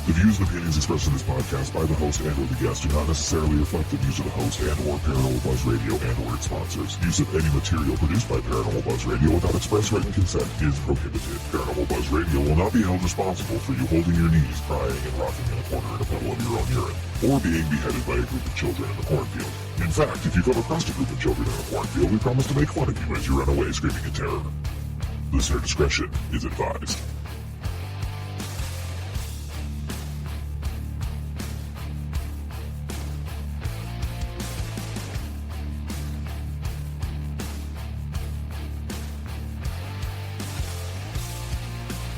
The views and opinions expressed in this podcast by the host and or the guest do not necessarily reflect the views of the host and or Paranormal Buzz Radio and or its sponsors. Use of any material produced by Paranormal Buzz Radio without express written consent is prohibited. Paranormal Buzz Radio will not be held responsible for you holding your knees, crying, and rocking in a corner in a puddle of your own urine, or being beheaded by a group of children in a cornfield. In fact, if you come across a group of children in a cornfield, we promise to make fun of you as you run away screaming in terror. Listener discretion is advised.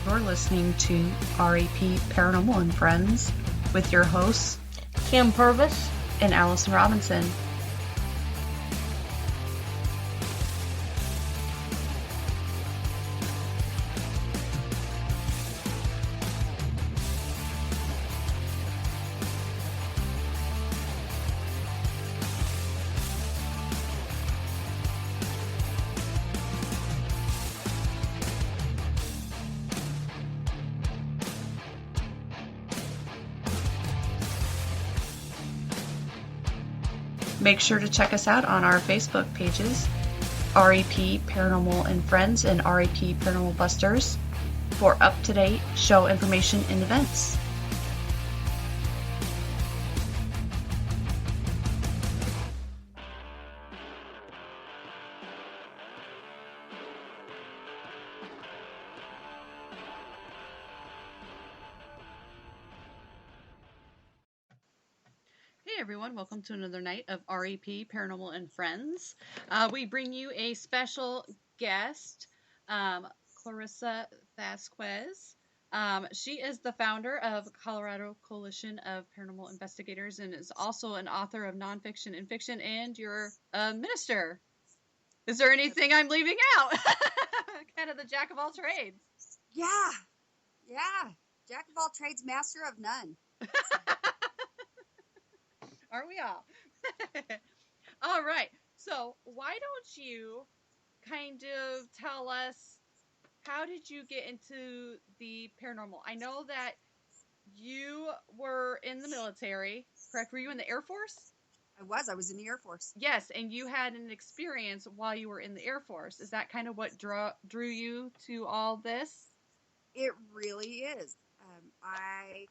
You're listening to RAP Paranormal and Friends with your hosts, Kim Purvis and Allison Robinson. Make sure to check us out on our Facebook pages, RAP Paranormal and Friends and RAP Paranormal Busters, for up-to-date show information and events. Hey everyone, welcome to another night of RAP Paranormal and Friends. We bring you a special guest, Clarissa Vazquez. She is the founder of Colorado Coalition of Paranormal Investigators and is also an author of nonfiction and fiction, and you're a minister. Is there anything I'm leaving out? Kind of the jack of all trades. Yeah. Jack of all trades, master of none. Aren't we all? All right. So why don't you kind of tell us, how did you get into the paranormal? I know that you were in the military, correct? Were you in the Air Force? I was in the Air Force. Yes, and you had an experience while you were in the Air Force. Is that kind of what drew you to all this? It really is. I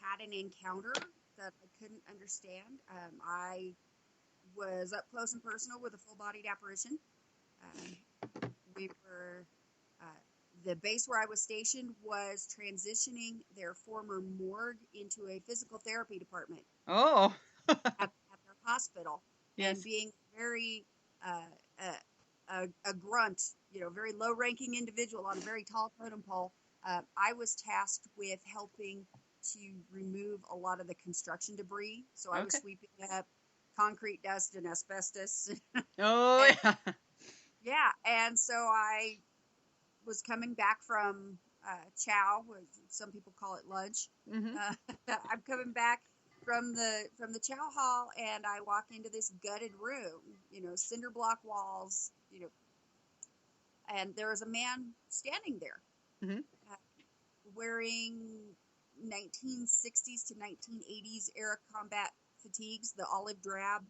had an encounter that I couldn't understand. I was up close and personal with a full-bodied apparition. We were, the base where I was stationed was transitioning their former morgue into a physical therapy department. Oh. at their hospital. Yes. And being very, a grunt, very low-ranking individual on a very tall totem pole, I was tasked with helping to remove a lot of the construction debris. So I was sweeping up concrete dust and asbestos. Oh, yeah. Yeah, and so I was coming back from chow, some people call it lunch. Mm-hmm. I'm coming back from the chow hall, and I walk into this gutted room, cinder block walls, and there was a man standing there, Mm-hmm. wearing 1960s to 1980s era combat fatigues, the olive drab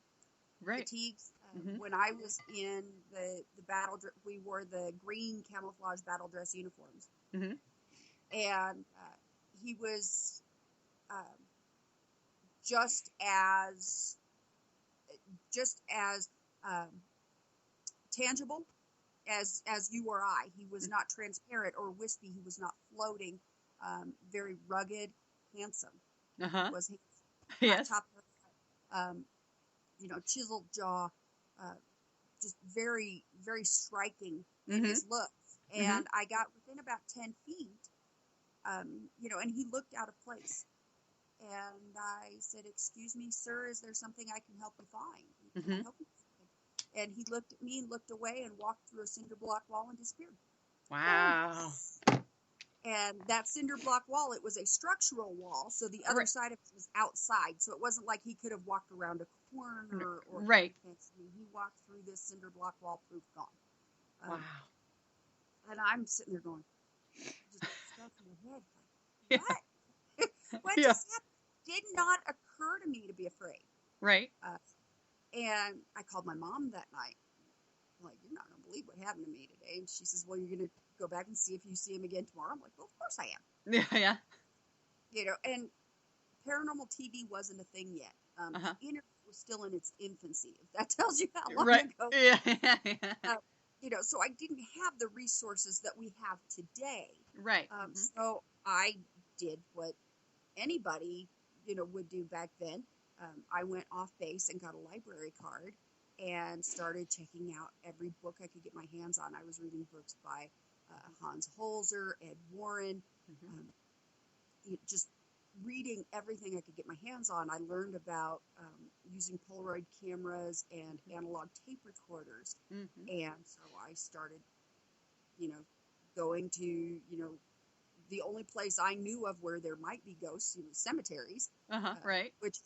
fatigues. Mm-hmm. When I was in the battle, we wore the green camouflage battle dress uniforms. Mm-hmm. And he was just as tangible as you or I. He was not transparent or wispy. He was not floating. Very rugged, handsome. Uh-huh. He was handsome. Yes. Top, chiseled jaw, just very, very striking in his looks. And I got within about 10 feet, and he looked out of place. And I said, "Excuse me, sir, is there something I can help you find? Can I help you with something?" And he looked at me and looked away and walked through a cinder block wall and disappeared. Wow. And that cinder block wall, it was a structural wall, so the other side of it was outside. So it wasn't like he could have walked around a corner or right. He walked through this cinder block wall, proof gone. Wow. And I'm sitting there going, just scratching my head, like, what? what Yeah. just happened? Did not occur to me to be afraid. Right. And I called my mom that night. I'm like, you're not going to believe what happened to me today. And she says, well, you're going to go back and see if you see him again tomorrow. I'm like, well, of course I am. Yeah. Yeah. And paranormal TV wasn't a thing yet. Uh-huh. The internet was still in its infancy, if that tells you how long Right. ago. Yeah. Yeah. Yeah. So I didn't have the resources that we have today. Right. So I did what anybody, would do back then. I went off base and got a library card and started checking out every book I could get my hands on. I was reading books by Hans Holzer, Ed Warren, just reading everything I could get my hands on. I learned about using Polaroid cameras and analog tape recorders. And so I started, going to, the only place I knew of where there might be ghosts, cemeteries. Right. Which,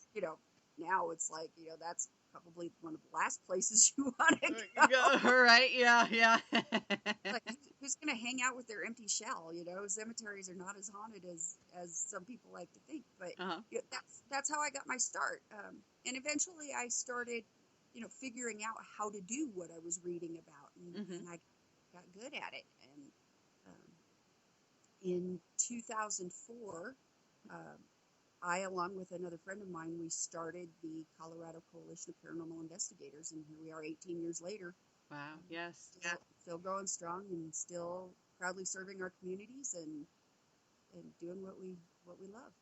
now it's like, that's probably one of the last places you want to go. Right. Yeah. Yeah. Like, who's going to hang out with their empty shell? Cemeteries are not as haunted as some people like to think. But that's how I got my start. And eventually I started, figuring out how to do what I was reading about, and I got good at it. And in 2004, I, along with another friend of mine, we started the Colorado Coalition of Paranormal Investigators, and here we are 18 years later. Wow. Yes. Still going strong and still proudly serving our communities and doing what we love.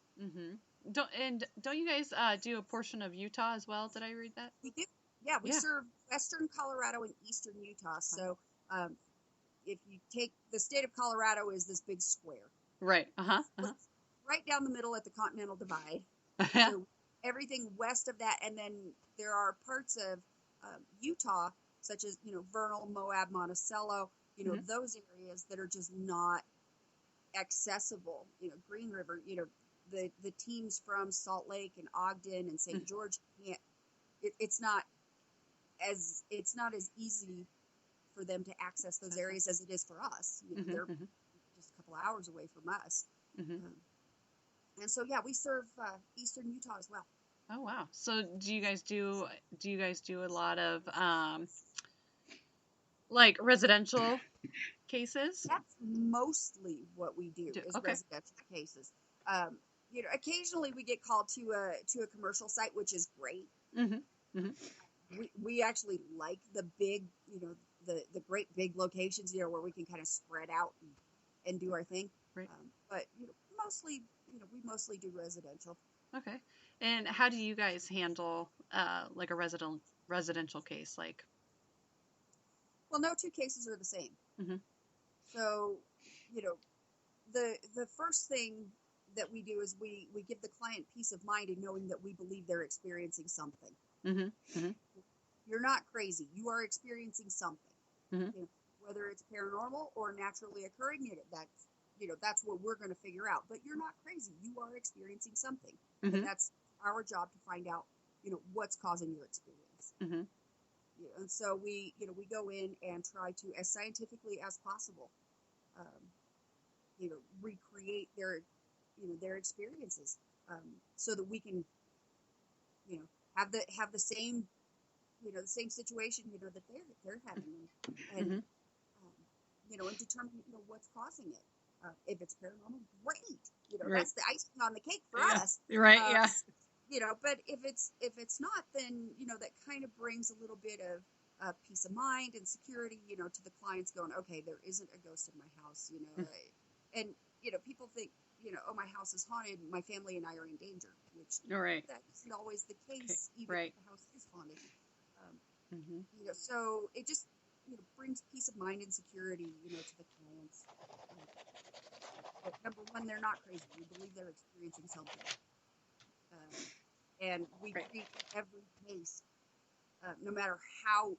Don't you guys do a portion of Utah as well? Did I read that? We do. Yeah, we serve western Colorado and eastern Utah. So if you take the state of Colorado is this big square. Right. Right down the middle at the Continental Divide. Yeah. So everything west of that, and then there are parts of Utah, such as Vernal, Moab, Monticello, those areas that are just not accessible. Green River, the teams from Salt Lake and Ogden and St. George can't. It's not as easy for them to access those areas as it is for us. They're just a couple of hours away from us. And so we serve eastern Utah as well. Oh wow! So do you guys do a lot of like residential cases? That's mostly what we do is residential cases. Occasionally we get called to a commercial site, which is great. We actually like the big, the great big locations, where we can kind of spread out and do our thing. Right. But mostly, we mostly do residential. Okay. And how do you guys handle like a residential case? Like, well, no two cases are the same. So, the first thing that we do is we give the client peace of mind in knowing that we believe they're experiencing something. You're not crazy. You are experiencing something. Whether it's paranormal or naturally occurring, that's what we're going to figure out. But you're not crazy. You are experiencing something. And that's our job to find out, what's causing your experience. And so we go in and try to, as scientifically as possible, recreate their experiences, so that we can, have the same, the same situation, that they're having, and and determine, what's causing it. If it's paranormal, great. That's the icing on the cake for us. Right. But if it's not, then, that kind of brings a little bit of peace of mind and security, to the clients going, okay, there isn't a ghost in my house, and, people think, oh, my house is haunted, my family and I are in danger, which that isn't always the case, even if the house is haunted. So it just, brings peace of mind and security, to the clients. But number one, they're not crazy. We believe they're experiencing something. And we treat every case, no matter how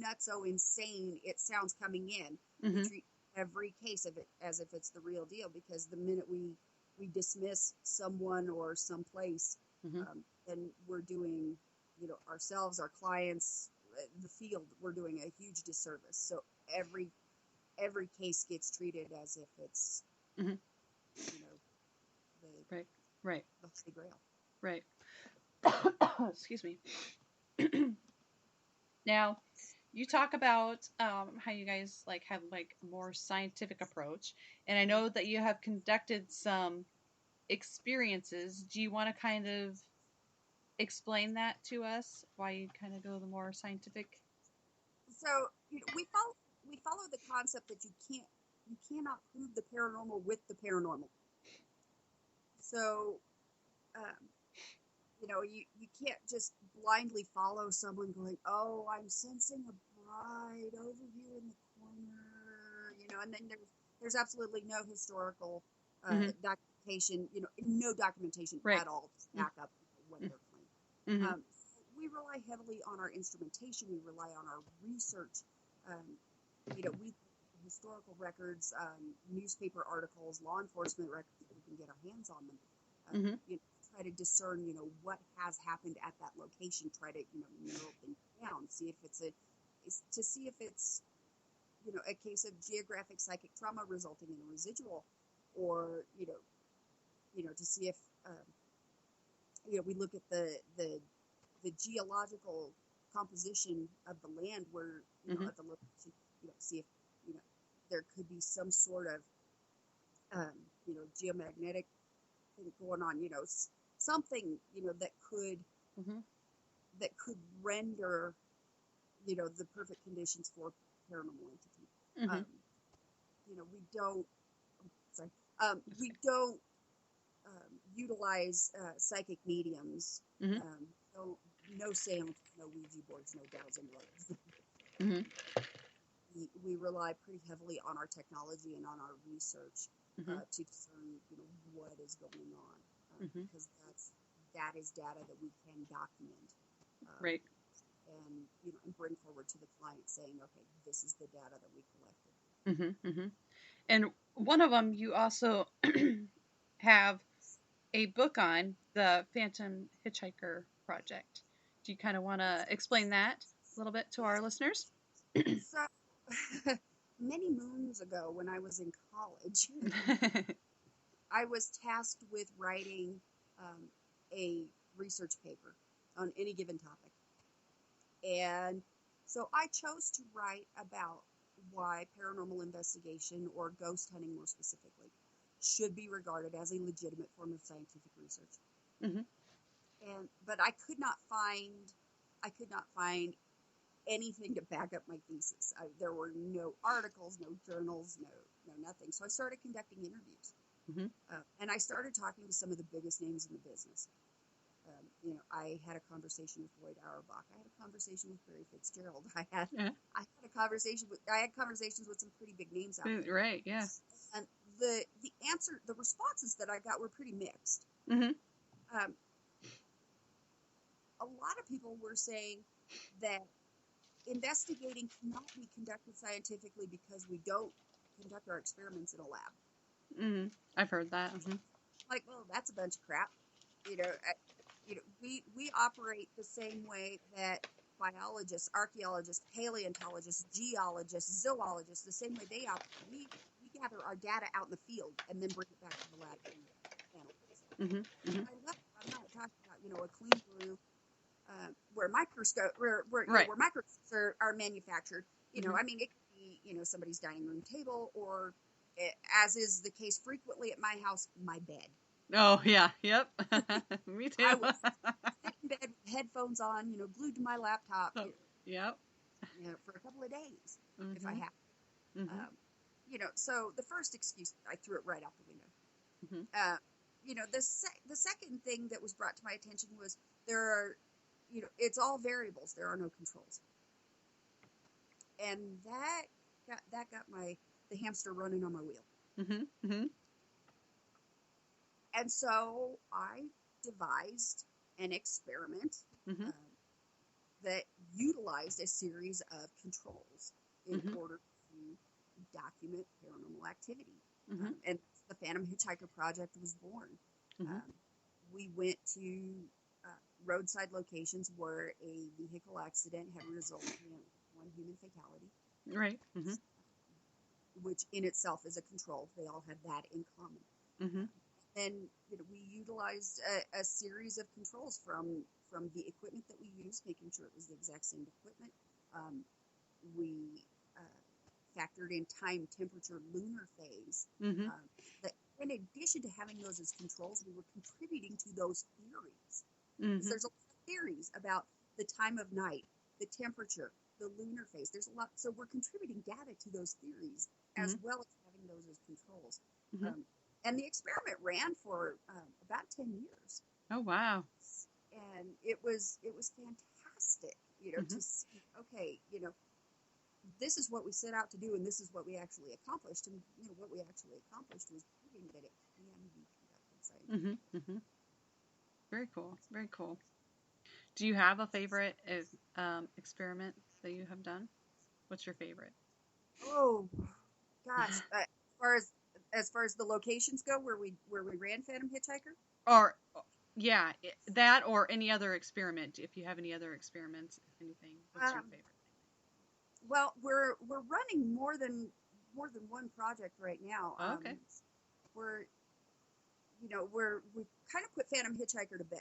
nutso insane it sounds coming in, we treat every case of it as if it's the real deal, because the minute we dismiss someone or someplace, then we're doing, ourselves, our clients, the field, we're doing a huge disservice. So every case gets treated as if it's, Right. the Holy Grail. Right. Excuse me. Now, you talk about how you guys like have like a more scientific approach, and I know that you have conducted some experiences. Do you want to kind of explain that to us? Why you kind of go the more scientific? So we follow the concept that you cannot prove the paranormal with the paranormal. So um, you can't just blindly follow someone going, oh, I'm sensing a bride over here in the corner, and then there's absolutely no historical Mm-hmm. documentation, no documentation Right. at all to back up what they're claiming. Mm-hmm. We rely heavily on our instrumentation. We rely on our research. We historical records, newspaper articles, law enforcement records, if we can get our hands on them. Mm-hmm. Try to discern, what has happened at that location. Try to, narrow things down. See if it's a case of geographic psychic trauma resulting in a residual, or to see if we look at the geological composition of the land where Mm-hmm. at the location, see if there could be some sort of geomagnetic thing going on, something that could Mm-hmm. render the perfect conditions for paranormal entity. Mm-hmm. We don't sorry we don't utilize psychic mediums. Mm-hmm. No seance, no Ouija boards, no dowsing rods. Mm-hmm. We rely pretty heavily on our technology and on our research Mm-hmm. to discern what is going on, Mm-hmm. because that is data that we can document, Right. and bring forward to the client saying, okay, this is the data that we collected. Mm-hmm. Mm-hmm. And one of them, you also have a book on the Phantom Hitchhiker Project. Do you kind of want to explain that a little bit to our listeners? So many moons ago, when I was in college, I was tasked with writing a research paper on any given topic. And so I chose to write about why paranormal investigation, or ghost hunting more specifically, should be regarded as a legitimate form of scientific research. Mm-hmm. But I could not find anything to back up my thesis. There were no articles, no journals, no nothing. So I started conducting interviews. Mm-hmm. And I started talking to some of the biggest names in the business. I had a conversation with Lloyd Auerbach. I had a conversation with Barry Fitzgerald. I had conversations with some pretty big names out there. Right. Yeah. And the responses that I got were pretty mixed. Mm-hmm. A lot of people were saying that investigating cannot be conducted scientifically because we don't conduct our experiments in a lab. Mm-hmm. I've heard that. Mm-hmm. Like, well, that's a bunch of crap. We operate the same way that biologists, archaeologists, paleontologists, geologists, zoologists, the same way they operate. We gather our data out in the field and then bring it back to the lab and analyze it. Mm-hmm. Mm-hmm. I'm not talking about a clean brew where microscopes are manufactured. Mm-hmm. I mean, it could be somebody's dining room table, or as is the case frequently at my house, my bed. Oh yeah, yep. Me too. I would sit in bed with headphones on, glued to my laptop, Yep. For a couple of days Mm-hmm. if I have. Mm-hmm. So the first excuse, I threw it right out the window. Mm-hmm. The second thing that was brought to my attention was there are, it's all variables. There are no controls, and that got the hamster running on my wheel. Mm-hmm. Mm-hmm. And so I devised an experiment Mm-hmm. that utilized a series of controls in Mm-hmm. order to document paranormal activity. Mm-hmm. And the Phantom Hitchhiker Project was born. Mm-hmm. We went to roadside locations where a vehicle accident had resulted in one human fatality. Right. Mm-hmm. Which in itself is a control. They all have that in common. Mm-hmm. And we utilized a series of controls from the equipment that we used, making sure it was the exact same equipment. We factored in time, temperature, lunar phase. Mm-hmm. That in addition to having those as controls, we were contributing to those theories. Because Mm-hmm. there's a lot of theories about the time of night, the temperature, the lunar phase. There's a lot, so we're contributing data to those theories as Mm-hmm. well as having those as controls. Mm-hmm. And the experiment ran for about 10 years, Oh, wow. and it was fantastic, Mm-hmm. to see. Okay, this is what we set out to do, and this is what we actually accomplished. And what we actually accomplished was proving that it can be conducted scientifically. Mm-hmm. Mm-hmm. Very cool. Very cool. Do you have a favorite experiment that you have done? What's your favorite? Oh gosh, as far as the locations go, where we ran Phantom Hitchhiker. Or yeah, that or any other experiment. If you have any other experiments, if anything, what's your Um, favorite? well, we're running more than one project right now. Oh, okay. We're we kind of put Phantom Hitchhiker to bed.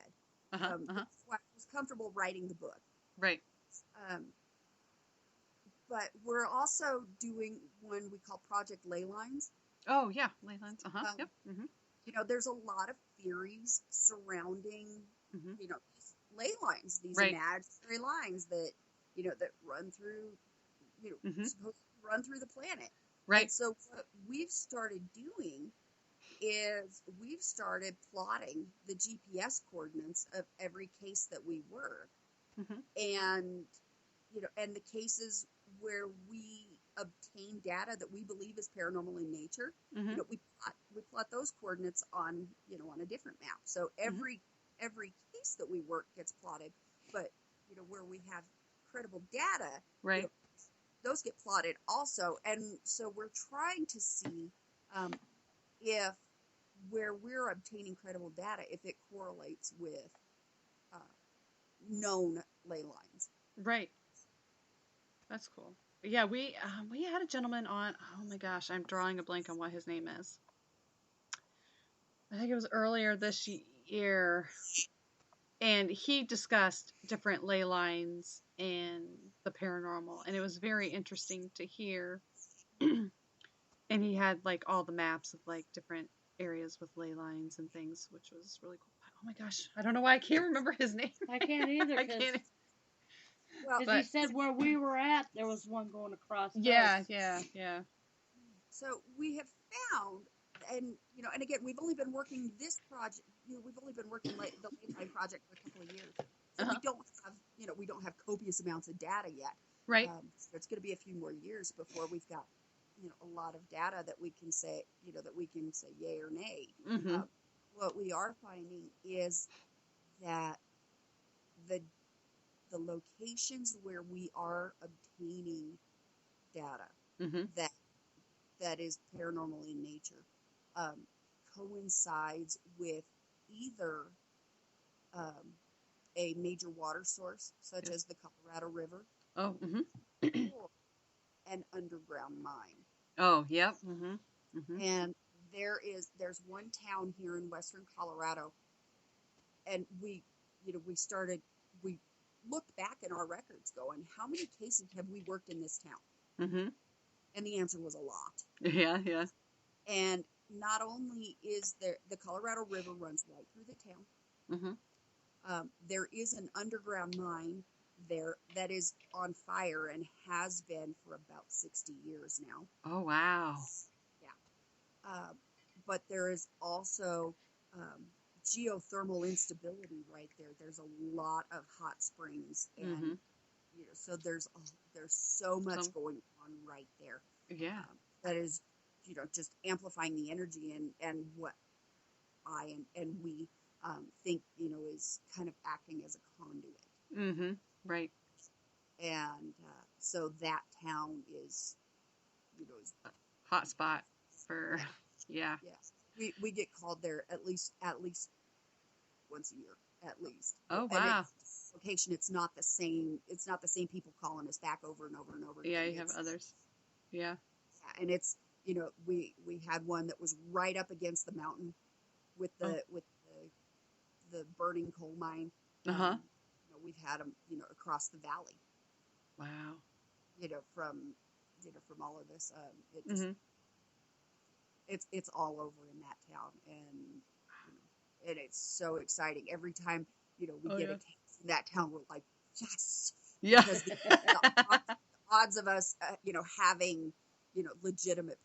Uh-huh. Uh-huh. That's why I was comfortable writing the book. Right. Um, but we're also doing one we call Project Ley Lines. Oh, yeah. Ley lines. Uh-huh. Um, Yep. Mm-hmm. There's a lot of theories surrounding, Mm-hmm. these ley lines, these Right. imaginary lines that, that run through, Mm-hmm. supposed to run through the planet. Right. And so what we've started doing is we've started plotting the GPS coordinates of every case that we work, Mm-hmm. and and the cases where we obtain data that we believe is paranormal in nature. Mm-hmm. We plot those coordinates on on a different map. So Mm-hmm. every case that we work gets plotted, but where we have credible data, Right. those get plotted also. And so we're trying to see if where we're obtaining credible data, if it correlates with uh, known ley lines. Right. That's cool. Yeah, we had a gentleman on. Oh my gosh, I'm drawing a blank on what his name is. I think it was earlier this year, and he discussed different ley lines and the paranormal, and it was very interesting to hear. And he had like all the maps of like different areas with ley lines and things, which was really cool. Oh my gosh, I don't know why I can't remember his name. I can't either I because can't. Well, he But said where we were at, there was one going across. yeah, us. yeah. so we have found, and and again, we've only been working this project. We've only been working the ley line project for a couple of years, so Uh-huh. we don't have copious amounts of data yet. Right. So it's going to be a few more years before we've got a lot of data that we can say yay or nay. Mm-hmm. What we are finding is that the the locations where we are obtaining data Mm-hmm. that is paranormal in nature um, coincides with either um, a major water source such Yes. as the Colorado River Oh. Mm-hmm. or an underground mine. Oh. Yep. Mm-hmm. Mm-hmm. And there's one town here in western Colorado, and we looked back in our records going, how many cases have we worked in this town? Mm-hmm. And the answer was a lot. Yeah. Yeah. And not only is there, the Colorado River runs right through the town. There is an underground mine there that is on fire and has been for about 60 years now. Oh wow. Yeah. But there is also geothermal instability right there. There's a lot of hot springs, and Mm-hmm. so there's so much Some. going on right there. Yeah. That is, just amplifying the energy, and what I and we think, is kind of acting as a conduit. Mm-hmm. Right. And so that town is, is, Hot spot for. Yeah. yeah. We get called there at least once a year, at least. Oh And wow. location, it's not the same people calling us back over and over and over Yeah, again. you have others. Yeah. And it's we had one that was right up against the mountain, with the burning coal mine. Uh-huh. We've had them, across the valley, Wow. from all of this. It just Mm-hmm. it's all over in that town, and it's so exciting every time we Oh, get yeah. a case in that town. We're like, yes, Yeah. because the odds of us, having legitimate,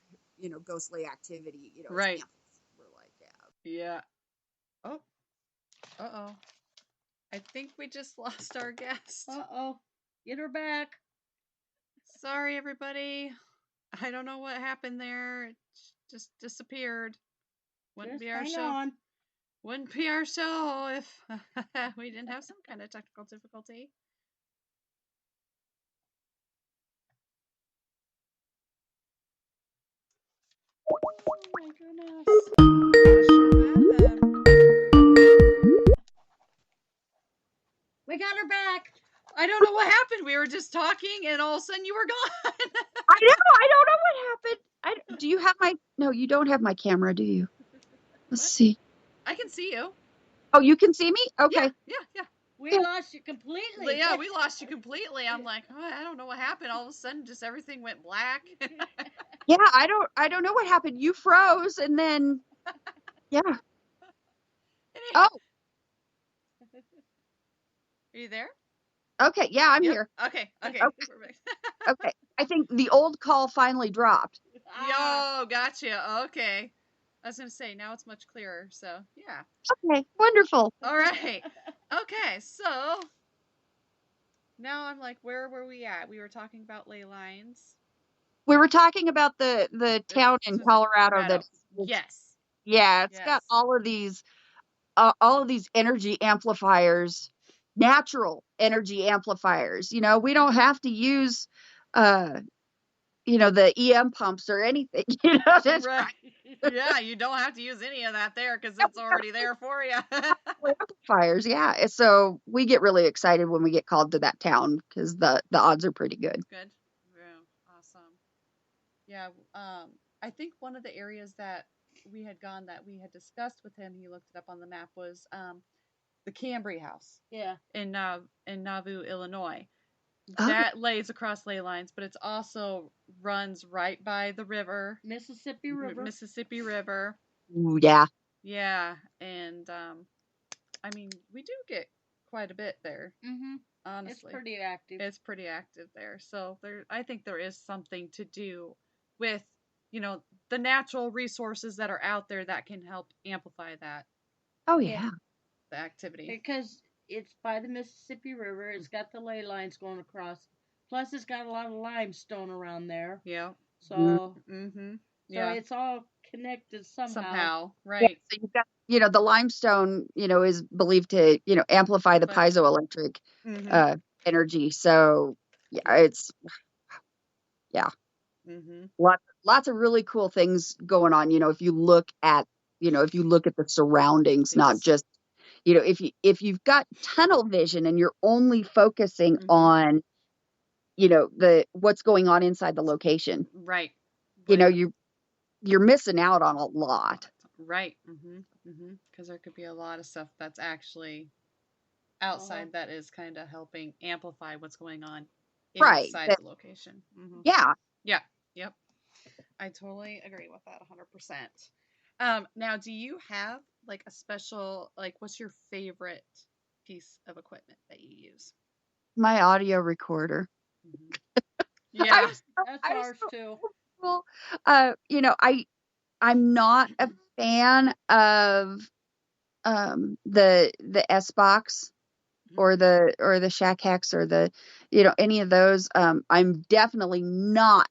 ghostly activity, is Right. ample. We're like, yeah. Yeah. Oh. Uh-oh. I think we just lost our guest. Uh-oh. Get her back. Sorry, everybody. I don't know what happened there. It just disappeared. Wouldn't Just be our hang show. on. Wouldn't be our show if we didn't have some kind of technical difficulty. Oh my goodness. Gosh, you're welcome. We got her back. I don't know what happened. We were just talking, and all of a sudden you were gone. I know. I don't know what happened. Do you have my? No, you don't have my camera, do you? Let's What? see. I can see you. Oh, you can see me? Okay. Yeah. We lost you completely. Yeah, we lost you completely. I'm like, oh, I don't know what happened. All of a sudden, just everything went black. Yeah, I don't know what happened. You froze, and then yeah. Oh, Are you there? okay. Yeah, I'm Yep. here. Okay. Okay. Perfect. Okay. I think the old call finally dropped. Yo, gotcha. Okay. I was gonna say now it's much clearer. So yeah. Okay. Wonderful. All right. Okay. So now I'm like, where were we at? We were talking about ley lines. We were talking about the town in Colorado that. Yes. Yeah, it's got all of these energy amplifiers, natural energy amplifiers. We don't have to use the EM pumps or anything. That's Right. Yeah, you don't have to use any of that there because it's already there for you. amplifiers. Yeah. So we get really excited when we get called to that town because the odds are pretty good. Good. Yeah. Awesome. Yeah. I think one of the areas that we had gone that we had discussed with him, he looked it up on the map, was the Cambry House. Yeah. In Nauvoo, Illinois. Oh. That lays across ley lines, but it's also runs right by the river, Mississippi River. Mississippi River. Ooh, yeah. Yeah, and I mean, we do get quite a bit there. Mm-hmm. Honestly, It's pretty active. It's pretty active there. So I think there is something to do with the natural resources that are out there that can help amplify that. Oh yeah. The activity. Because it's by the Mississippi River. It's got the ley lines going across. Plus, it's got a lot of limestone around there. Yeah. So, mm-hmm. So it's all connected somehow. Right? Yeah, so you've got, the limestone, is believed to, amplify the piezoelectric energy. So yeah, mm-hmm. lots of really cool things going on. If you look at the surroundings, not just, if you've got tunnel vision and you're only focusing on, what's going on inside the location, right? You're missing out on a lot. Right. Because there could be a lot of stuff that's actually outside that is kind of helping amplify what's going on inside the location. Mm-hmm. Yeah. Yep. I totally agree with that 100%. Now, do you have like a special, what's your favorite piece of equipment that you use? My audio recorder. Mm-hmm. Yeah. That's ours too. Cool. I'm not a fan of the S box or the Shack Hex or the any of those. I'm definitely not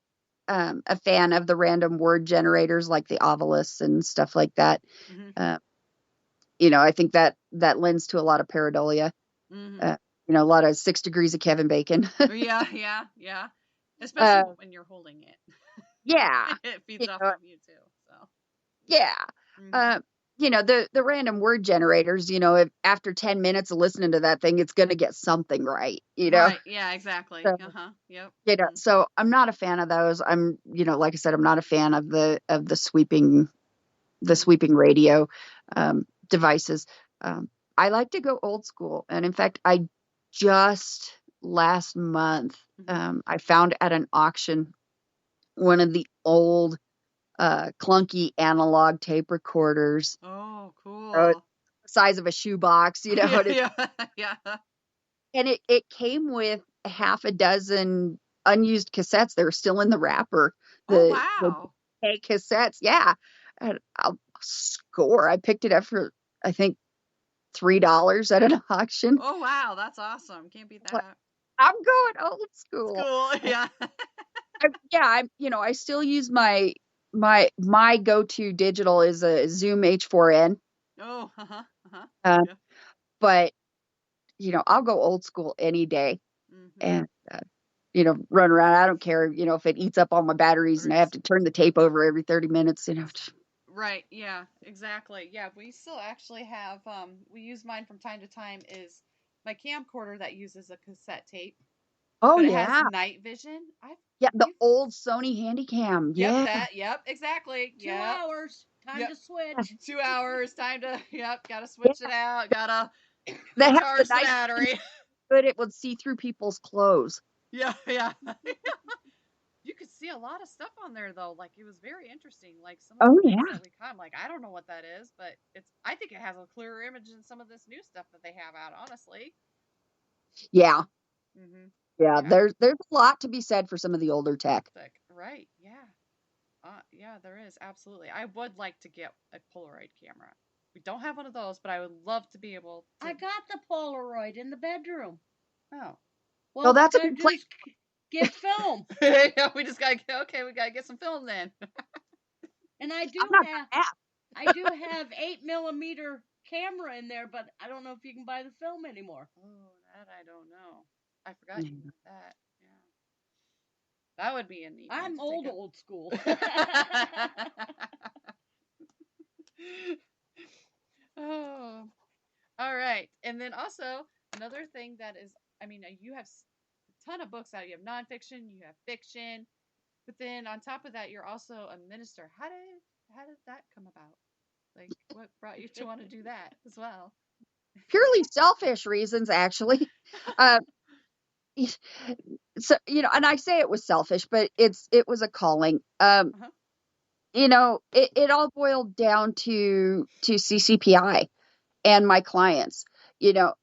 a fan of the random word generators like the Ovilus and stuff like that. Mm-hmm. I think that lends to a lot of pareidolia. Mm-hmm. A lot of 6 degrees of Kevin Bacon. Yeah. Especially when you're holding it. Yeah. It feeds off of you too. So. Yeah. Mm-hmm. The random word generators, if after 10 minutes of listening to that thing, it's going to get something right, Right. Yeah, exactly. So, Yep. So I'm not a fan of those. I'm, like I said, I'm not a fan of the sweeping the sweeping radio devices. I like to go old school. And in fact, I just last month, I found at an auction one of the old clunky analog tape recorders. Oh, uh, cool. Size of a shoebox, you know. Yeah, yeah. And it came with half a dozen unused cassettes. They were still in the wrapper. Oh, The wow. cassettes, yeah. And I'll score. I picked it up for I think $3 at an auction. Oh, wow. That's awesome. Can't beat But that. I'm going old school. School, yeah. I still use my go-to digital is a Zoom H4n. Oh, uh-huh. Uh, Yeah. but I'll go old school any day, Mm-hmm. and run around. I don't care, if it eats up all my batteries and I have to turn the tape over every 30 minutes. Right, yeah, exactly. Yeah, we still actually have we use mine from time to time is my camcorder that uses a cassette tape, Oh but it has yeah, night vision. yeah, the We've old Sony Handycam. Yep, Yeah, exactly. 2 Yep. hours. Time Yep. to switch. 2 hours, time to gotta yeah. switch it out, gotta They have the recharge the night battery. good. It would see through people's clothes. Yeah. You could see a lot of stuff on there though. Like it was very interesting. Like some of Oh the things yeah, that we caught, I'm like, I don't know what that is, but I think it has a clearer image than some of this new stuff that they have out, honestly. yeah, Mm-hmm. yeah. Yeah. There's a lot to be said for some of the older tech. Like, right, yeah. Yeah, there is, absolutely. I would like to get a Polaroid camera. We don't have one of those, but I would love to be able to. I got the Polaroid in the bedroom. Oh. Well, that's a good just place. get film. Yeah, we just gotta we gotta get some film then. And I I'm not I do have 8mm camera in there, but I don't know if you can buy the film anymore. Oh, that I don't know. I forgot you did that. Yeah. That would be a neat one I'm to take old school. Oh. All right. And then also another thing that is, you have a ton of books out. You have nonfiction, you have fiction, but then on top of that, you're also a minister. How did that come about? Like, what brought you to want to do that as well? Purely selfish reasons, actually. Uh, so and I say it was selfish, but it was a calling. Uh-huh. It all boiled down to CCPI and my clients. You know,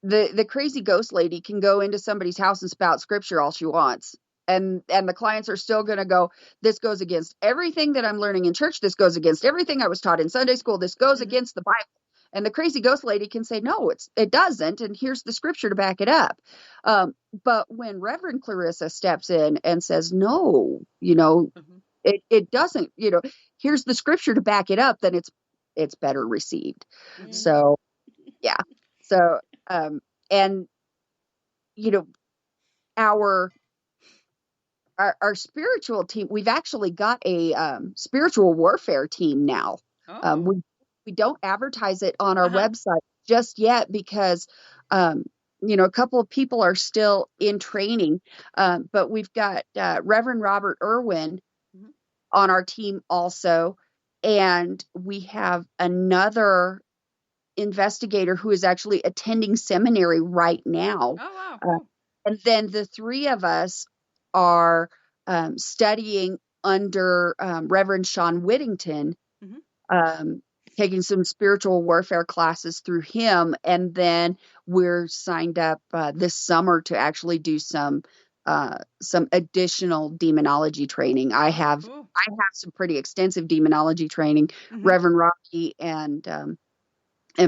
the crazy ghost lady can go into somebody's house and spout scripture all she wants. And the clients are still going to go, this goes against everything that I'm learning in church. This goes against everything I was taught in Sunday school. This goes against the Bible. And the crazy ghost lady can say, no, it doesn't. And here's the scripture to back it up. But when Reverend Clarissa steps in and says, no, it doesn't, here's the scripture to back it up, then it's better received. Mm-hmm. So, yeah. So, and, our spiritual team, we've actually got a spiritual warfare team now. Oh. We don't advertise it on our website just yet because, a couple of people are still in training. But we've got Reverend Robert Irwin on our team also. And we have another investigator who is actually attending seminary right now. Oh, wow. Cool. And then the three of us are studying under Reverend Sean Whittington, taking some spiritual warfare classes through him. And then we're signed up this summer to actually do some additional demonology training. I have some pretty extensive demonology training. Reverend Rocky and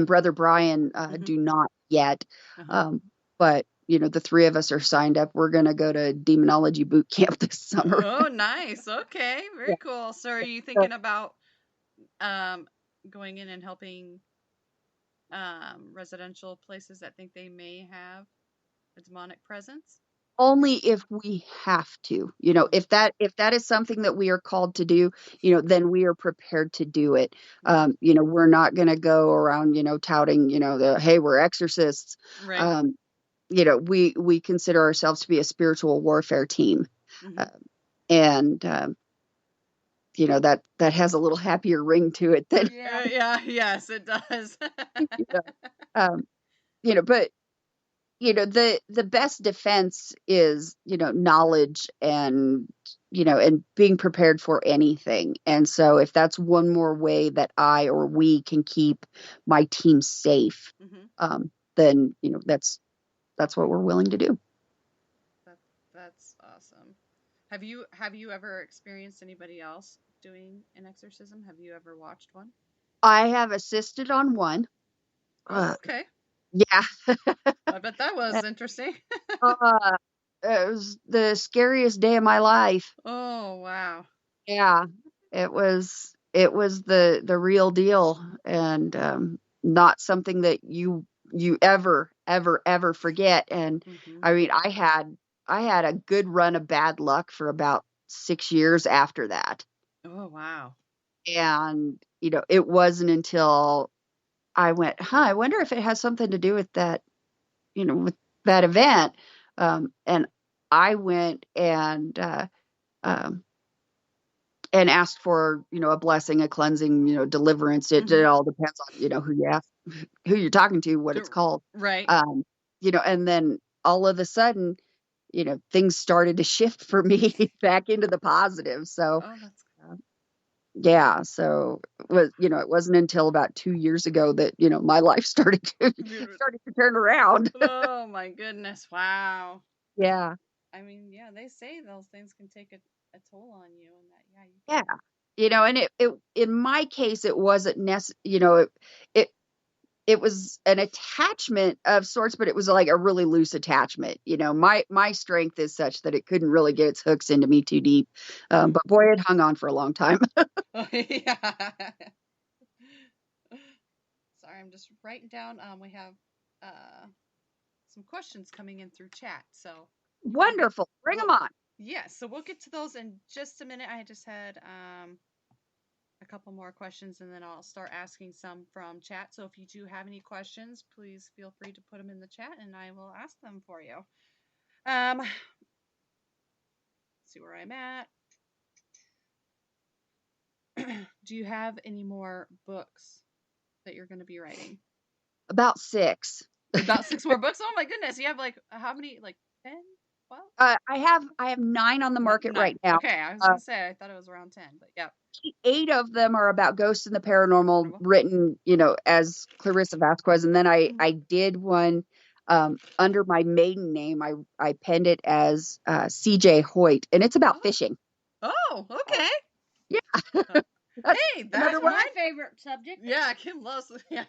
Brother Brian do not yet. But the three of us are signed up. We're going to go to demonology boot camp this summer. Oh, nice. Okay. Very cool. So are you thinking about going in and helping residential places that think they may have a demonic presence? Only if we have to, if that is something that we are called to do, then we are prepared to do it. We're not going to go around, touting, hey, we're exorcists. Right. We consider ourselves to be a spiritual warfare team. And that has a little happier ring to it than Yeah. Yes, it does. you know, um, but the best defense is knowledge and and being prepared for anything. And so if that's one more way that I or we can keep my team safe, Mhm. then that's what we're willing to do. That's awesome. Have you ever experienced anybody else doing an exorcism? Have you ever watched one? I have assisted on one. Oh, uh, okay. yeah. I bet that was interesting. uh, it was the scariest day of my life. Oh, wow. Yeah, it was the real deal, and not something that you ever forget. And Mhm. I mean, I had a good run of bad luck for about 6 years after that. Oh, wow. And it wasn't until I went, I wonder if it has something to do with that, with that event. And I went um, and asked for a blessing, a cleansing, deliverance. It Mhm. all depends on who you ask, who you're talking to, what it's D- called. Right. um and then all of a sudden things started to shift for me back into the positive. So Oh, that's yeah, so it wasn't until about 2 years ago that my life started to good. started to turn around. Oh my goodness. Wow. Yeah. I mean, yeah, they say those things can take a toll on you and that yeah, you Yeah. can. And it in my case, it wasn't it it was an attachment of sorts, but it was like a really loose attachment. My strength is such that it couldn't really get its hooks into me too deep. Mhm. But boy, it hung on for a long time. Oh, yeah. Sorry, I'm just writing down. We have uh some questions coming in through chat, so we'll get Wonderful. Bring well them on. yeah, so we'll get to those in just a minute. I just had a couple more questions and then I'll start asking some from chat. So if you do have any questions, please feel free to put them in the chat and I will ask them for you. Let's see where I'm at. Do you have any more books that you're going to be writing? About 6. About 6 more books? Oh my goodness. You have like how many? Like 10? 12? I have 9 on the market Nine. right now. Okay, I was Uh, going to say I thought it was around 10, but yeah. 8 of them are about ghosts and the paranormal, Wonderful. written, as Clarissa Vazquez. And then I did one under my maiden name. I penned it as CJ Hoyt, and it's about Oh, fishing. oh, okay. Yeah. Uh, That's Hey, another That's that one. my might. favorite subject. Yeah, Kim loves. Yeah.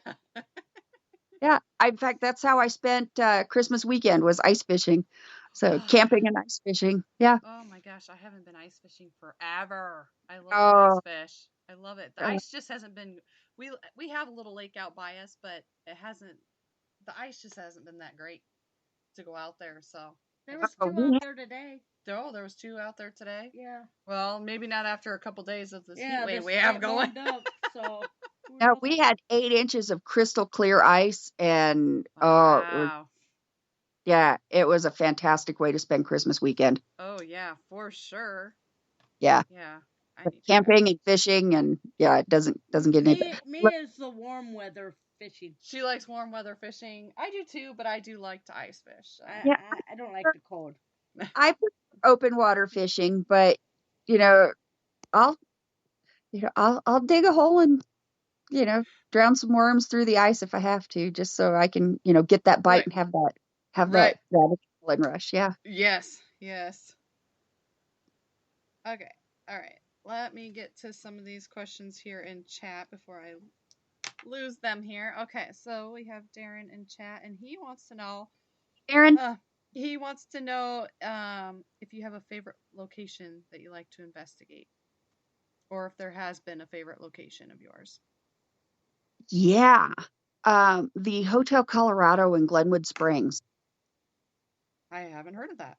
Yeah. In fact, that's how I spent Christmas weekend, was ice fishing. So Oh, camping and ice fishing. Yeah. oh my gosh, I haven't been ice fishing forever. I love to ice Oh, fish. I love it. The uh, ice just hasn't been. We have a little lake out by us, but it hasn't. The ice just hasn't been that great to go out there. So I There was just oh, two we out had, there today. oh, there was 2 out there today. Yeah. Well, maybe not after a couple days of this heat Yeah, wave this we have it going. warmed up, so no, we're we had 8 inches of crystal clear ice, and Wow. yeah, it was a fantastic way to spend Christmas weekend. Oh yeah, for sure. Yeah. Yeah, I But need to try. camping and fishing, and yeah, it doesn't get any better. me is the warm weather fishing. She likes warm weather fishing. I do too, but I do like to ice fish. So. I, Yeah, I I don't like the cold. I prefer open water fishing, but you know, I'll I'll dig a hole and drown some worms through the ice if I have to, just so I can get that bite Right, and have right. that adrenaline rush. Yeah. Yes, yes. Okay, all right. Let me get to some of these questions here in chat before I lose them here. Okay, so we have Darren in chat, and he wants to know. Aaron, Uh, he wants to know if you have a favorite location that you like to investigate, or if there has been a favorite location of yours. yeah, the Hotel Colorado in Glenwood Springs. I haven't heard of that.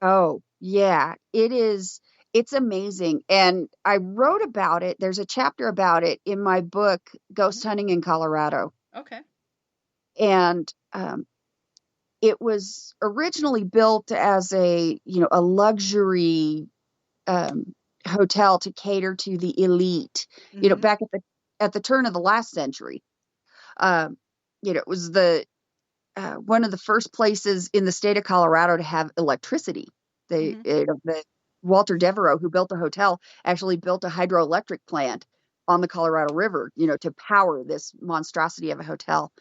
Oh, yeah, it is. It's amazing. And I wrote about it. There's a chapter about it in my book, Hmm. Ghost Hunting in Colorado. Okay. And it was originally built as a luxury um, hotel to cater to the elite. Back at the turn of the last century, um, it was the one of the first places in the state of Colorado to have electricity. Mhm. The Walter Devereaux, who built the hotel, actually built a hydroelectric plant on the Colorado River, to power this monstrosity of a hotel.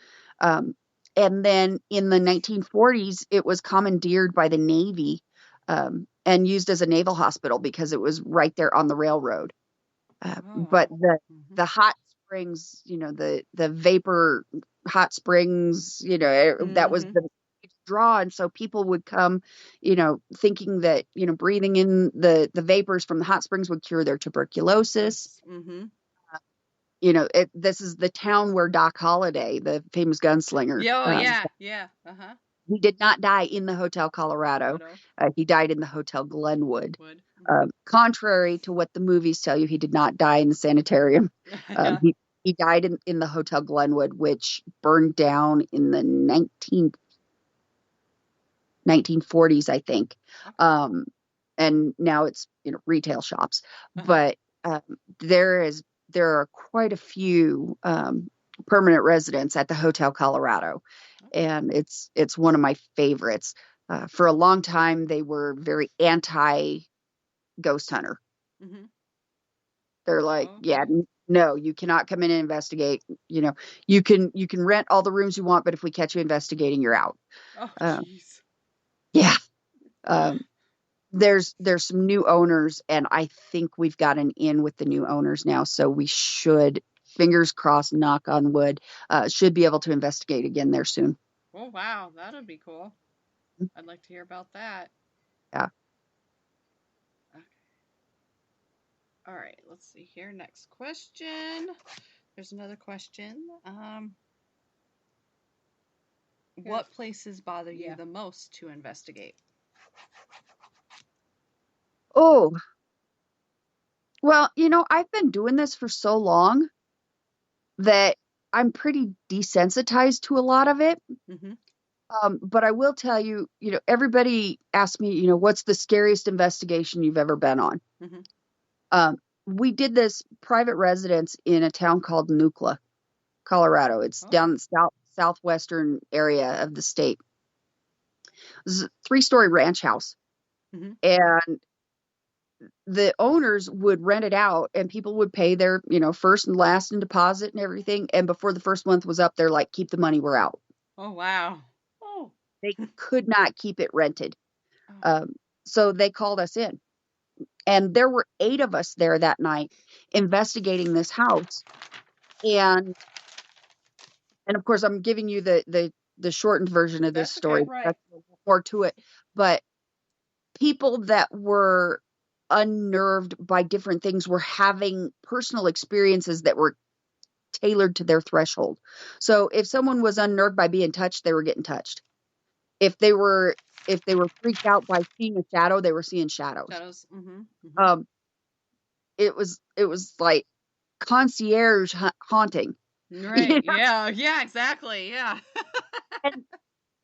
And then in the 1940s, it was commandeered by the Navy and used as a naval hospital because it was right there on the railroad. Oh, But wow. the hot springs, the vapor hot springs, that was Mhm. the draw. And so people would come, thinking that, breathing in the vapors from the hot springs would cure their tuberculosis. Mhm. This is the town where Doc Holliday, the famous gunslinger, Yeah, oh, yeah. Yeah. Uh-huh. he did not die in the Hotel Colorado. Photo He died in the Hotel Glenwood. would. Mhm. Contrary to what the movies tell you, he did not die in the sanitarium. Yeah. He died in the Hotel Glenwood, which burned down in the 1940s, I think. Okay. And now it's, retail shops. Uh-huh. But there are quite a few permanent residents at the Hotel Colorado, Okay. and it's one of my favorites. For a long time, they were very anti ghost hunter. Mhm. They're like, yeah, Okay. no, you cannot come in and investigate. You can rent all the rooms you want, but if we catch you investigating, you're out. Oh, Uh, jeez. yeah. Um, there's some new owners, and I think we've got an in with the new owners now. So we should, fingers crossed, knock on wood, should be able to investigate again there soon. Oh, wow. That'd be cool. I'd like to hear about that. Yeah. Okay. All right. Let's see here. Next question. There's another question. What places bother you Yeah. the most to investigate? Oh, well, I've been doing this for so long that I'm pretty desensitized to a lot of it. Mhm. But I will tell you, everybody asks me, what's the scariest investigation you've ever been on? Mhm. Um, we did this private residence in a town called Nucla, Colorado. It's Oh. down the southwestern area of the state. It's a 3-story ranch house. Mhm. And the owners would rent it out, and people would pay their, first and last and deposit and everything. And before the first month was up, they're like, keep the money, we're out. Oh, wow. Oh. They could not keep it rented. Oh. So they called us in. And there were 8 of us there that night investigating this house. And of course, I'm giving you the shortened version of this That's okay. story. Right. That's more to it. But people that were unnerved by different things were having personal experiences that were tailored to their threshold. So if someone was unnerved by being touched, they were getting touched. If they were freaked out by seeing a shadow, they were seeing shadows. Shadows. Mhm. Mhm. Um, it was like concierge haunting. You Right. know? Yeah. Yeah. Exactly. Yeah. and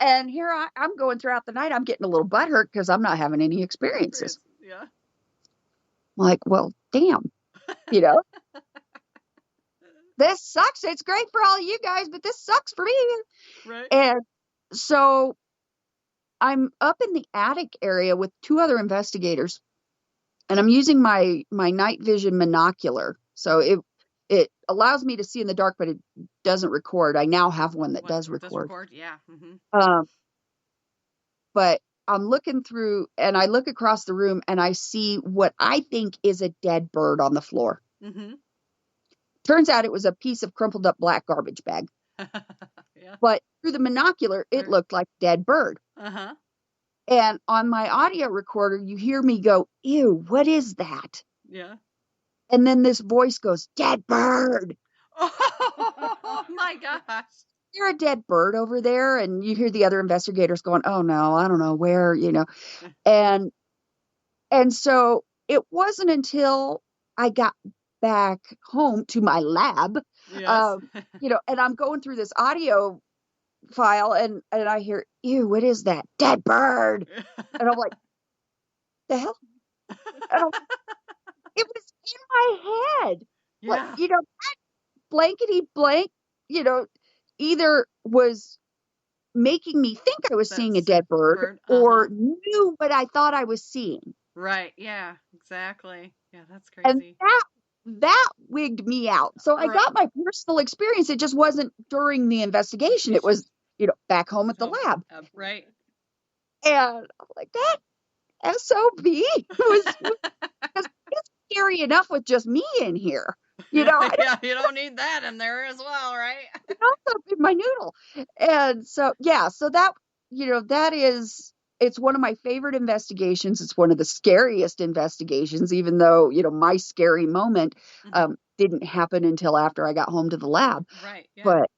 and here I'm going throughout the night. I'm getting a little butthurt because I'm not having any experiences. Experience. Yeah. I'm like, well, damn, you know, this sucks. It's great for all you guys, but this sucks for me. Right. And so I'm up in the attic area with 2 other investigators, and I'm using my night vision monocular. So it allows me to see in the dark, but it doesn't record. I now have one that What does does record. record? Yeah. Mhm. Um, but I'm looking through, and I look across the room, and I see what I think is a dead bird on the floor. Mhm. Turns out it was a piece of crumpled up black garbage bag. Yeah. But through the monocular, it Right. looked like a dead bird. Uh-huh. And on my audio recorder, you hear me go, ew, what is that? Yeah. And then this voice goes, dead bird. Oh my gosh. You're a dead bird over there. And you hear the other investigators going, oh no, I don't know where, And so it wasn't until I got back home to my lab, Yes. and I'm going through this audio file, and I hear, ew, what is that? Dead bird. And I'm like, the hell? And it was in my head. Like, Yeah. blankety blank, you know, either was making me think I was seeing a That's dead bird bird. or knew what I thought I was seeing. Right. Yeah. Exactly. Yeah. That's And crazy. that wigged me out. So I Right. got my personal experience. It just wasn't during the investigation. It was, back home at the So, lab. right. And I'm like, that SOB was it's scary enough with just me in here. I Yeah. You don't need that in there as well, right? don't know up in my noodle. And so, yeah, so that, that is, it's one of my favorite investigations. It's one of the scariest investigations, even though, my scary moment didn't happen until after I got home to the lab. Right. Yeah. But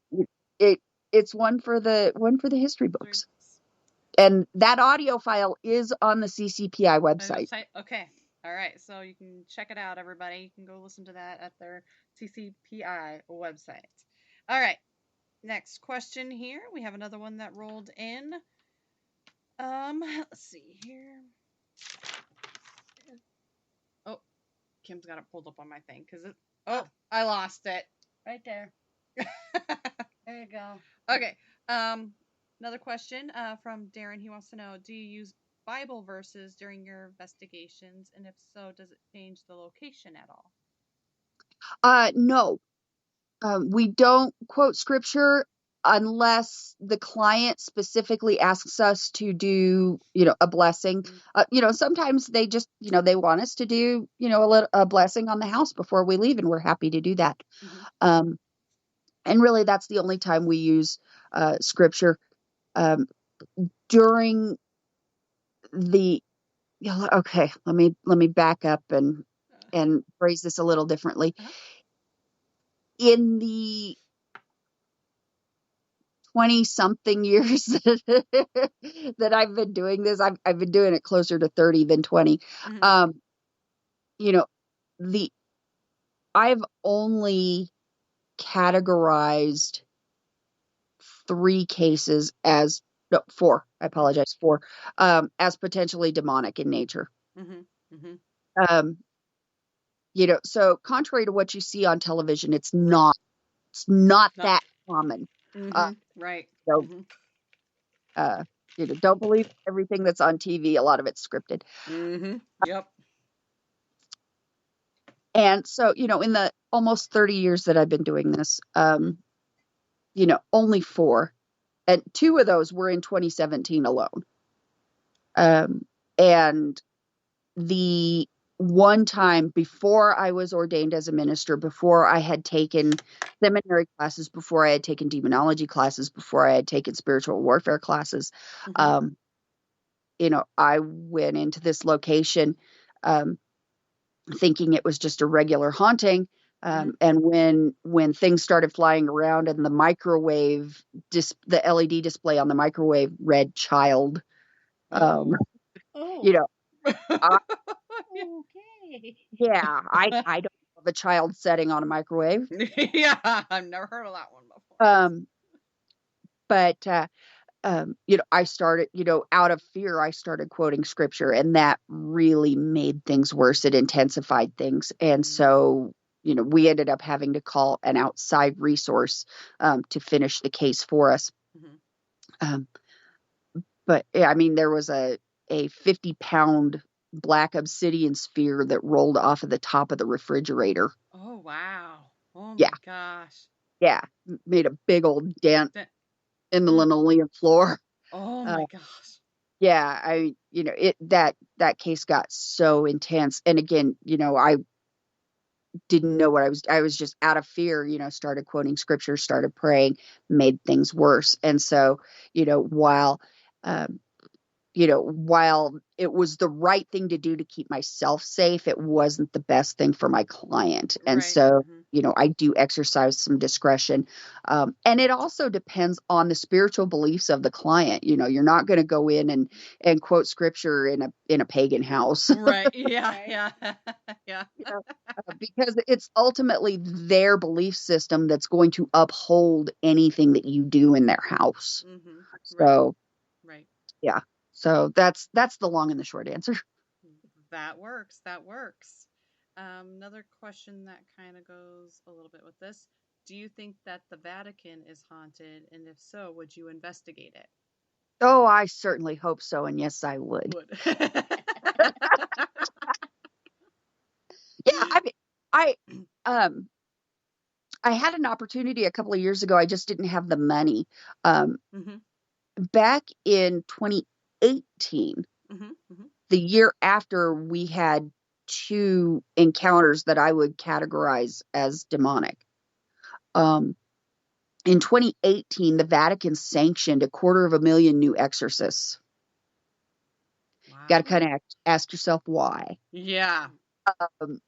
it it's one for the history books. And that audio file is on the CCPI website. Okay. All right. So you can check it out, everybody. You can go listen to that at their CCPI website. All right. Next question here. We have another one that rolled in. Let's see here. Oh, Kim's got it pulled up on my thing because it. Oh, I lost it. Right there. There you go. Okay. Another question from Darren. He wants to know: do you use Bible verses during your investigations, and if so, does it change the location at all? No, we don't quote scripture unless the client specifically asks us to do, a blessing. Sometimes they just, they want us to do, a blessing on the house before we leave, and we're happy to do that. And really, that's the only time we use scripture. During the okay, let me back up and phrase this a little differently. In the 20-something years that I've been doing this, I've been doing it closer to 30 than 20. You know, the I've only categorized 3 cases as no, 4. I apologize, 4 as potentially demonic in nature. Um, so contrary to what you see on television, it's not that common. Right. So, don't believe everything that's on TV. A lot of it's scripted. Yep. And so, in the almost 30 years that I've been doing this, only 4, and 2 of those were in 2017 alone. And the one time before I was ordained as a minister, before I had taken seminary classes, before I had taken demonology classes, before I had taken spiritual warfare classes, I went into this location thinking it was just a regular haunting. And when things started flying around and the microwave, the LED display on the microwave read child, Oh. I, Okay. I don't have a child setting on a microwave. Yeah, I've never heard of that one before. But I started, out of fear, I started quoting scripture, and that really made things worse. It intensified things. And so, we ended up having to call an outside resource to finish the case for us. But I mean, there was a 50-pound black obsidian sphere that rolled off of the top of the refrigerator. Oh, wow. Oh, Yeah. my gosh. Yeah. Made a big old dent in the linoleum floor. Oh, my gosh. Yeah. That case got so intense. And again, I didn't know what I was just out of fear, started quoting scripture, started praying, made things worse. And so, while while it was the right thing to do to keep myself safe, it wasn't the best thing for my client. And so, I do exercise some discretion. And it also depends on the spiritual beliefs of the client. You're not going to go in and quote scripture in a pagan house. Right. Yeah. Yeah. Yeah. Because it's ultimately their belief system that's going to uphold anything that you do in their house. So, right. Yeah. So that's the long and the short answer. That works. Another question that kind of goes a little bit with this. Do you think that the Vatican is haunted? And if so, would you investigate it? Oh, I certainly hope so, and yes, I would. Yeah, I mean, I um I had an opportunity a couple of years ago. I just didn't have the money. Um, Mm-hmm. Back in 2018, Mm-hmm. Mm-hmm. the year after, we had two encounters that I would categorize as demonic. Um, in 2018, the Vatican sanctioned 250,000 new exorcists. Got to Wow. kind of ask yourself why. Yeah. Um,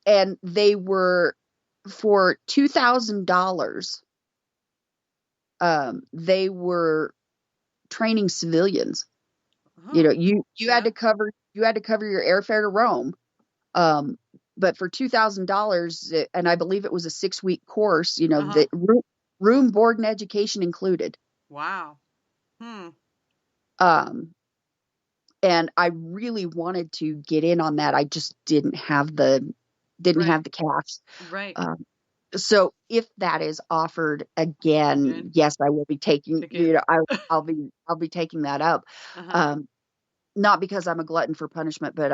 and they were for $2,000. They were training civilians. You know, you had to cover your airfare to Rome. But for $2,000, and I believe it was a 6-week course, you know, the room, board, and education included. Wow. Um, and I really wanted to get in on that. I just didn't have the cash. Right. So if that is offered again, yes, I will be taking. You know, I'll be taking that up. Not because I'm a glutton for punishment, but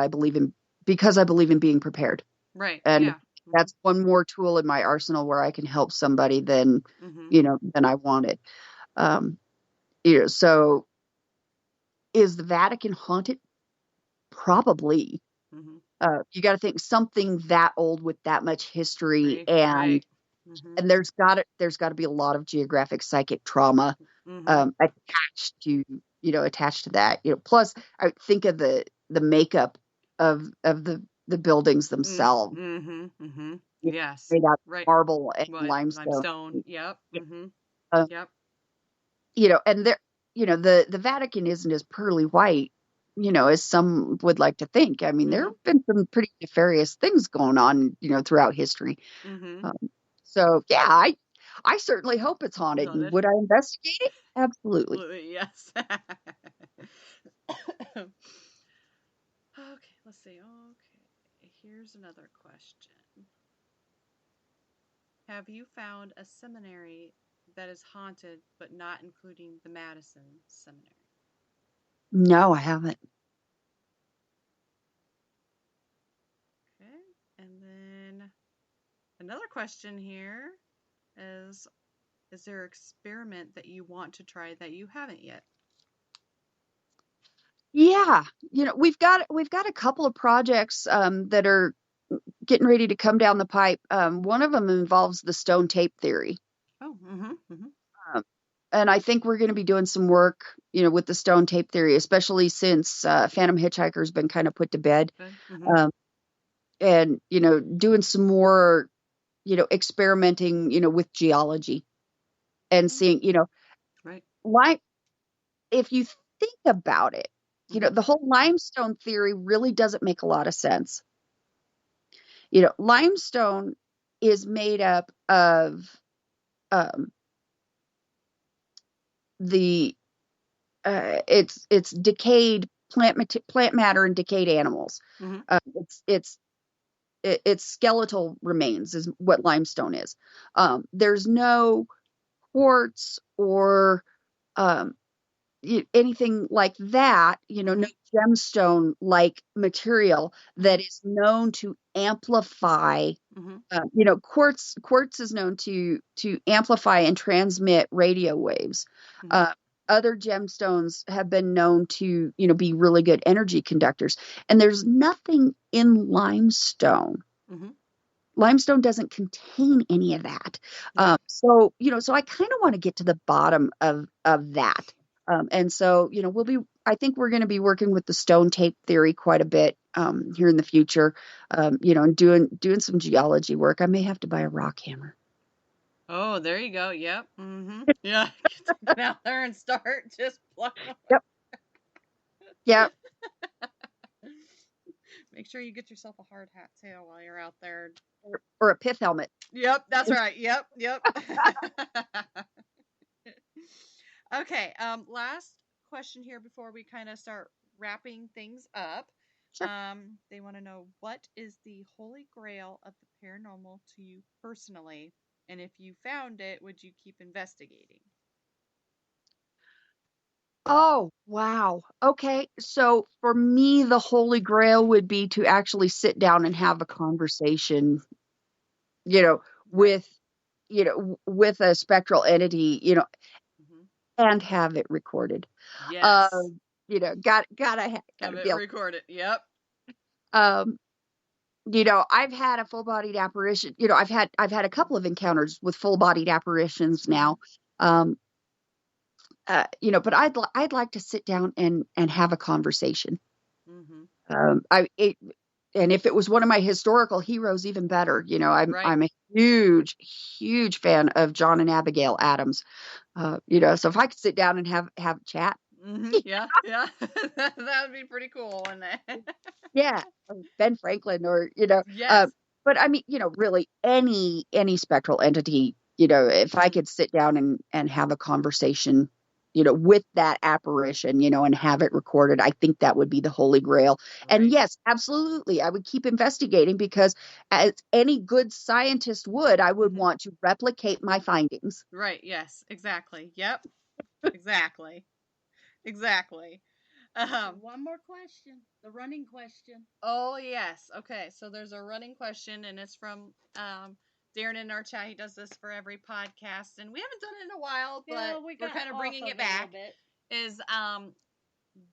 because I believe in being prepared. Right. And Yeah. that's one more tool in my arsenal where I can help somebody than than I wanted. You know, so is the Vatican haunted? Probably. You got to think something that old with that much history, and there's got to be a lot of geographic psychic trauma attached to that. You know, plus I think of the makeup of the buildings themselves. Yes. Made out of Right. marble and What? limestone. Yep. Uh, Yep. You know, and there, the Vatican isn't as pearly white, as some would like to think. I mean, there have been some pretty nefarious things going on, throughout history. So yeah, I certainly hope it's haunted. And would I investigate it? Absolutely. Absolutely, yes. Okay, let's see. Okay, here's another question. Have you found a seminary that is haunted but not including the Madison Seminary? No, I haven't. Okay, and then another question here is there an experiment that you want to try that you haven't yet? Yeah, we've got a couple of projects that are getting ready to come down the pipe. One of them involves the stone tape theory. Oh, And I think we're going to be doing some work, with the stone tape theory, especially since Phantom Hitchhiker's been kind of put to bed. And, doing some more, experimenting, with geology and seeing, right. like, if you think about it, the whole limestone theory really doesn't make a lot of sense. Limestone is made up of the it's decayed plant matter and decayed animals. It's skeletal remains is what limestone is. There's no quartz or anything like that, no gemstone like material that is known to amplify. Quartz is known to amplify and transmit radio waves. Other gemstones have been known to, be really good energy conductors. And there's nothing in limestone. Limestone doesn't contain any of that. So I kind of want to get to the bottom of that. And so, I think we're going to be working with the stone tape theory quite a bit here in the future, and doing some geology work. I may have to buy a rock hammer. Oh, there you go. Yep. Yeah. Get out there and start just plucking. Yep. Yep. Make sure you get yourself a hard hat too while you're out there. Or a pith helmet. Yep, that's right. Yep. Okay. Last question here before we kind of start wrapping things up. Sure. They want to know, what is the holy grail of the paranormal to you personally? And if you found it, would you keep investigating? Oh, wow. Okay. So for me, the holy grail would be to actually sit down and have a conversation, you know, Right. with, with a spectral entity, Hmm. and have it recorded. Yes. Um, gotta Have be it able. recorded. Yep. Um, I've had a full-bodied apparition. I've had a couple of encounters with full-bodied apparitions Hmm. now. Um, but I'd like to sit down and have a conversation. Hmm. Um, I it, and if it was one of my historical heroes, even better. Right. I'm a huge fan of John and Abigail Adams. So if I could sit down and have a chat, Hmm. Yeah. Yeah. That would be pretty cool, wouldn't it? yeah, or Ben Franklin, or Yes. but I mean, really any spectral entity, if I Hmm. could sit down and have a conversation, with that apparition, and have it recorded, I think that would be the holy grail. And Right. yes, absolutely, I would keep investigating, because as any good scientist would, I would Hmm. want to replicate my findings. Right. Yes. Exactly. Yep. Exactly. Exactly. Um, One more question. The running question. oh yes. Okay. So there's a running question, and it's from Darren in our chat. He does this for every podcast, and we haven't done it in a while, Yeah, but we we're got kind of off bringing of it it a little back. bit. Is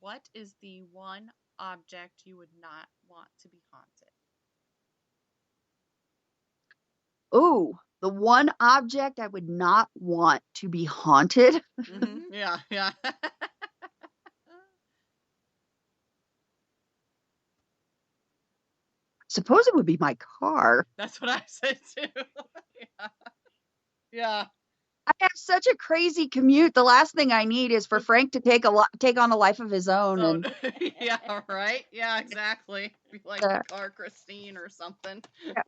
what is the one object you would not want to be haunted? Ooh, the one object I would not want to be haunted. Mm-hmm. Yeah. Yeah. Suppose it would be my car. That's what I said too. Yeah. Yeah. I have such a crazy commute. The last thing I need is for Frank to take on a life of his own. Oh, And yeah, right. Yeah, exactly. Be like uh, the car Christine or something. yeah,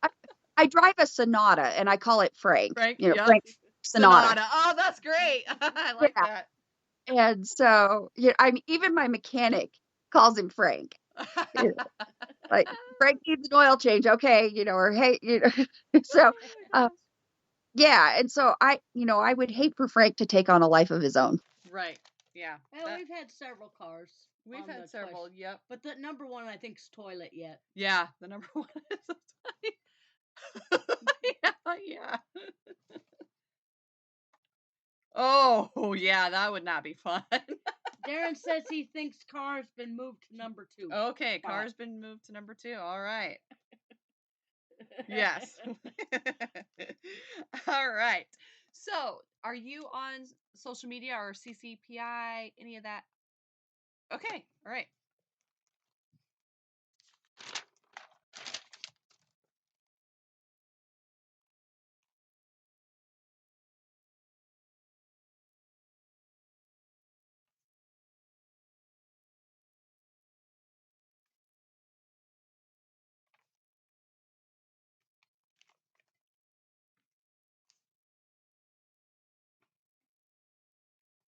I, I drive a Sonata, and I call it Frank. Frank, yeah. Frank Sonata. Sonata. Oh, that's great. I like Yeah, that. and so even my mechanic calls him Frank. You know, like, Frank needs an oil change, okay? Or hey, so. Oh my Uh, gosh. yeah, and so I would hate for Frank to take on a life of his own. Right. Yeah. Well, we've had several cars. We've on had the several. question. Yep. But the number one, I think, is toilet yet. Yeah. The number one is yeah. Yeah. Oh, yeah. That would not be fun. Darren says he thinks car's been moved to number 2. Okay. spot. Car's been moved to number 2. All right. Yes. All right. So, are you on social media or CCPI, any of that? Okay. All right.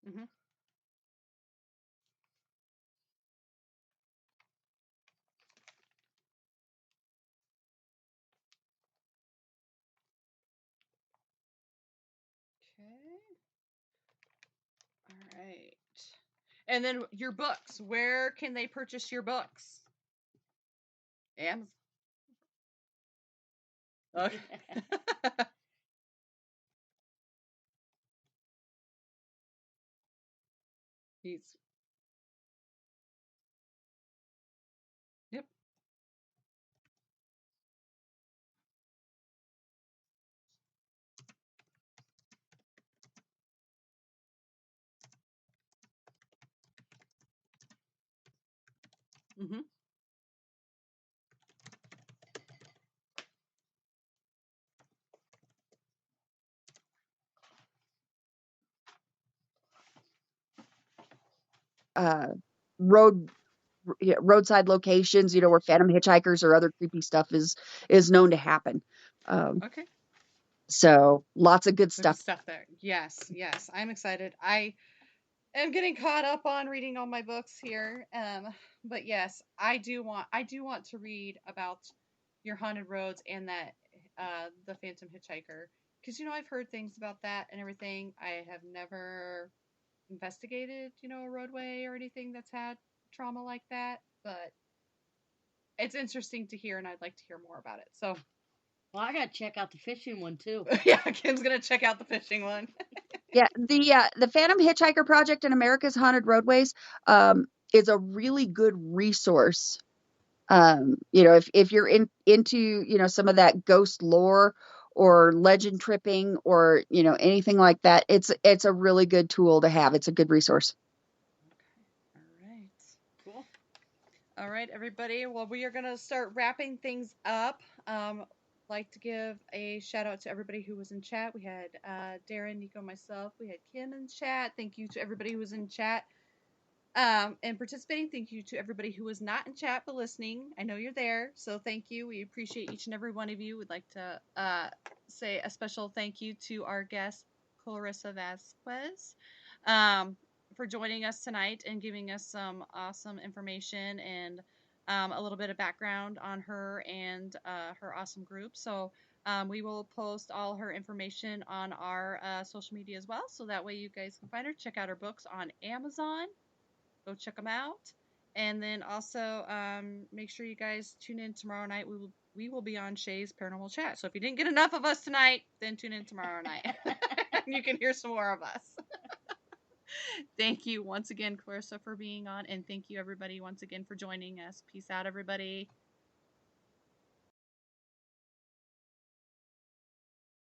Mm-hmm. Okay. All right. And then your books. Where can they purchase your books? Amazon. Okay. He's. Yep. Mm-hmm. uh road Roadside locations, where phantom hitchhikers or other creepy stuff is known to happen. um Okay. so lots of good There's stuff. stuff there. Yes. Yes. I'm excited. I am getting caught up on reading all my books here. But yes, I do want to read about your haunted roads and that the Phantom Hitchhiker, because I've heard things about that and everything. I have never investigated a roadway or anything that's had trauma like that, but it's interesting to hear, and I'd like to hear more about it. So Well, I gotta check out the fishing one too. yeah, Kim's gonna check out the fishing one. Yeah, the Phantom Hitchhiker Project in America's Haunted Roadways is a really good resource. If you're into some of that ghost lore or legend tripping or anything like that, it's a really good tool to have. It's a good resource. All right. Cool. All right, everybody. Well, we are going to start wrapping things up. Like to give a shout out to everybody who was in chat. We had Darren, Nico, myself. We had Kim in chat. Thank you to everybody who was in chat and participating. Thank you to everybody who was not in chat but listening. I know you're there, so thank you. We appreciate each and every one of you. We'd like to say a special thank you to our guest, Clarissa Vazquez. For joining us tonight and giving us some awesome information and a little bit of background on her and her awesome group. So we will post all her information on our social media as well, so that way you guys can find her. Check out her books on Amazon. Go check them out. And then also make sure you guys tune in tomorrow night. We will be on Shay's Paranormal Chat. So if you didn't get enough of us tonight, then tune in tomorrow night. You can hear some more of us. Thank you once again, Clarissa, for being on. And thank you, everybody, once again for joining us. Peace out, everybody.